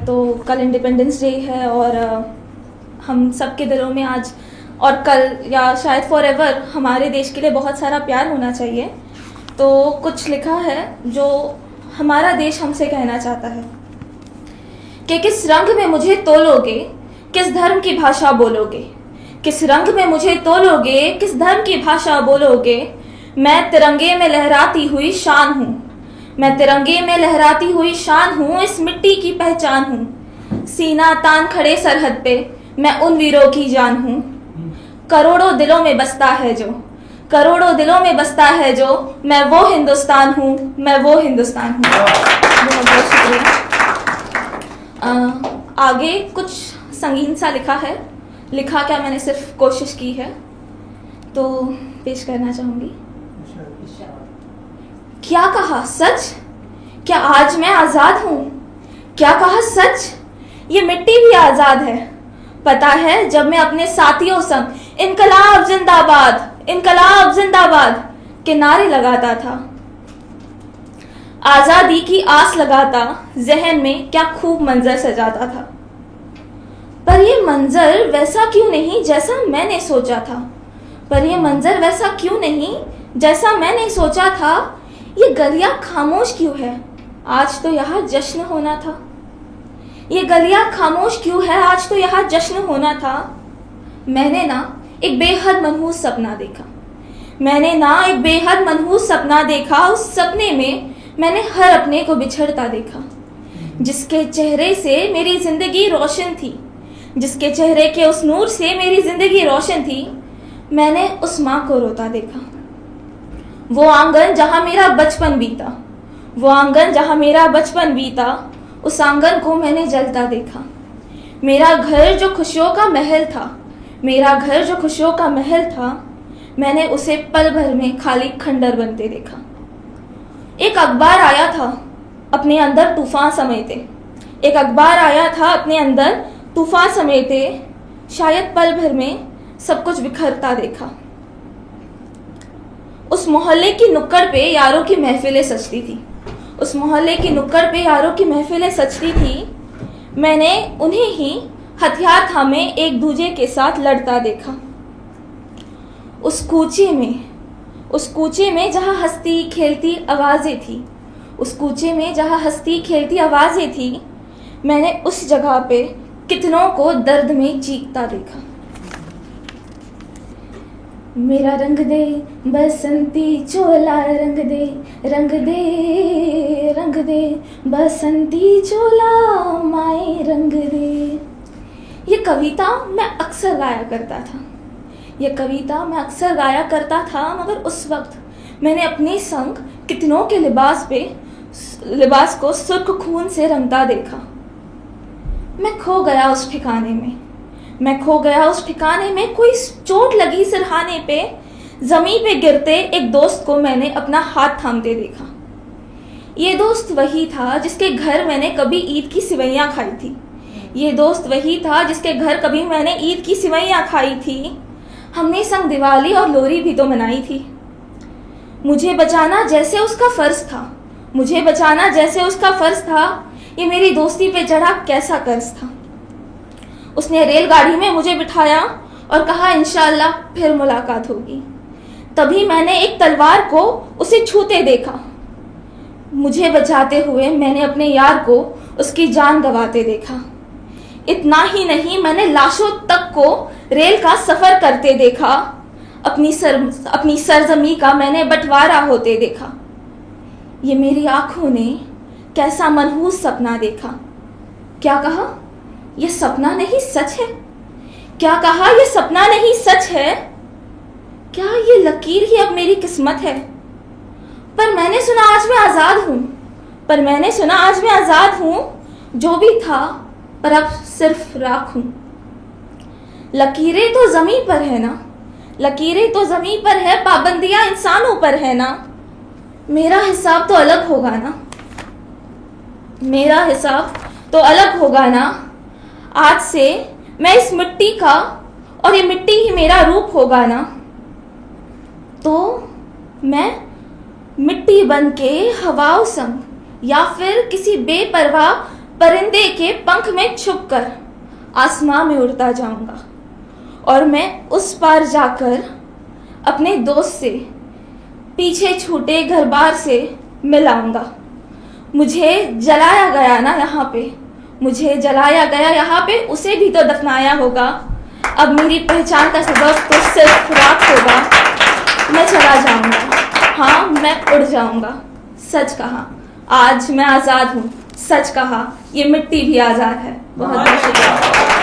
तो कल independence day है और हम सबके दिलों में आज और कल या शायद फॉर एवर हमारे देश के लिए बहुत सारा प्यार होना चाहिए। तो कुछ लिखा है जो हमारा देश हमसे कहना चाहता है कि किस रंग में मुझे तोलोगे, किस धर्म की भाषा बोलोगे, किस रंग में मुझे तोलोगे, किस धर्म की भाषा बोलोगे। मैं तिरंगे में लहराती हुई शान हूँ, मैं तिरंगे में लहराती हुई शान हूँ, इस मिट्टी की पहचान हूँ। सीना तान खड़े सरहद पे मैं उन वीरों की जान हूँ। करोड़ों दिलों में बसता है जो, करोड़ों दिलों में बसता है जो, मैं वो हिंदुस्तान हूँ, मैं वो हिंदुस्तान हूँ। बहुत बहुत शुक्रिया। आगे कुछ संगीन सा लिखा है, लिखा क्या मैंने सिर्फ कोशिश की है, तो पेश करना चाहूँगी। क्या कहा सच, क्या आज मैं आज़ाद हूँ? क्या कहा सच, ये मिट्टी भी आज़ाद है। पता है जब मैं अपने साथियों संग इनकलाब जिंदाबाद, इनकलाब जिंदाबाद के नारे लगाता था, आज़ादी की आस लगाता, जहन में क्या खूब मंजर सजाता था। पर ये मंजर वैसा क्यों नहीं जैसा मैंने सोचा था, पर ये मंजर वैसा क्यों नहीं जैसा मैंने सोचा था। ये गलियां खामोश क्यों है, आज तो यहाँ जश्न होना था। ये गलियां खामोश क्यों है, आज तो यहाँ जश्न होना था। मैंने ना एक बेहद मनहूस सपना देखा, मैंने ना एक बेहद मनहूस सपना देखा। उस सपने में मैंने हर अपने को बिछड़ता देखा, जिसके चेहरे से मेरी जिंदगी रोशन थी, जिसके चेहरे के उस नूर से मेरी जिंदगी रोशन थी। मैंने उस माँ को रोता देखा, वो आंगन जहाँ मेरा बचपन बीता, वो आंगन जहाँ मेरा बचपन बीता, उस आंगन को मैंने जलता देखा। मेरा घर जो खुशियों का महल था, मेरा घर जो खुशियों का महल था, मैंने उसे पल भर में खाली खंडर बनते देखा। एक अखबार आया था अपने अंदर तूफान समेटे, एक अखबार आया था अपने अंदर तूफान समेटे, शायद पल भर में सब कुछ बिखरता देखा। उस मोहल्ले की नुक्कड़ पे यारों की महफिलें सजती थी, उस मोहल्ले की नुक्कड़ पे यारों की महफिलें सजती थी। मैंने उन्हें ही हथियार थामे एक दूजे के साथ लड़ता देखा। उस कूचे में जहाँ हंसती खेलती आवाज़ें थी, उस कूचे में जहाँ हंसती खेलती आवाज़ें थी, मैंने उस जगह पे कितनों को दर्द में चीखता देखा। मेरा रंग दे बसंती चोला, रंग दे, रंग दे, रंग दे बसंती चोला, माए रंग दे। ये कविता मैं अक्सर गाया करता था, ये कविता मैं अक्सर गाया करता था, मगर उस वक्त मैंने अपने संग कितनों के लिबास को सुर्ख खून से रंगता देखा। मैं खो गया उस ठिकाने में, मैं खो गया उस ठिकाने में। कोई चोट लगी सिरहाने पे, जमीन पे गिरते एक दोस्त को मैंने अपना हाथ थामते देखा। ये दोस्त वही था जिसके घर मैंने कभी ईद की सिवैयाँ खाई थी, ये दोस्त वही था जिसके घर कभी मैंने ईद की सिवैयाँ खाई थी। हमने संग दिवाली और लोहड़ी भी तो मनाई थी। मुझे बचाना जैसे उसका फर्ज था, मुझे बचाना जैसे उसका फर्ज था, ये मेरी दोस्ती पे चढ़ा कैसा कर्ज था। उसने रेलगाड़ी में मुझे बिठाया और कहा इंशाअल्लाह फिर मुलाकात होगी। तभी मैंने एक तलवार को उसे छूते देखा। मुझे बचाते हुए मैंने अपने यार को उसकी जान गंवाते देखा। इतना ही नहीं, मैंने लाशों तक को रेल का सफर करते देखा। अपनी सरजमी का मैंने बंटवारा होते देखा। ये मेरी आंखों ने कैसा मनहूस सपना देखा। क्या कहा, ये सपना नहीं सच है? क्या कहा, ये सपना नहीं सच है? क्या ये लकीर ही अब मेरी किस्मत है? पर मैंने सुना आज मैं आज़ाद हूँ, पर मैंने सुना आज मैं आज़ाद हूँ। जो भी था पर अब सिर्फ राख हूँ। लकीरें तो ज़मीन पर है ना, लकीरें तो ज़मीन पर है, पाबंदियाँ इंसानों पर है ना। मेरा हिसाब तो अलग होगा ना, मेरा हिसाब तो अलग होगा ना। आज से मैं इस मिट्टी का और ये मिट्टी ही मेरा रूप होगा ना। तो मैं मिट्टी बन के हवाओं संग या फिर किसी बेपरवाह परिंदे के पंख में छुपकर आसमां में उड़ता जाऊंगा और मैं उस पार जाकर अपने दोस्त से पीछे छूटे घर बार से मिल आऊंगा। मुझे जलाया गया ना यहाँ पे, मुझे जलाया गया यहाँ पे, उसे भी तो दफनाया होगा। अब मेरी पहचान का सबब तो सिर्फ रात होगा। मैं चला जाऊंगा, हाँ मैं उड़ जाऊंगा। सच कहा, आज मैं आज़ाद हूँ। सच कहा, ये मिट्टी भी आज़ाद है। बहुत बहुत शुक्रिया।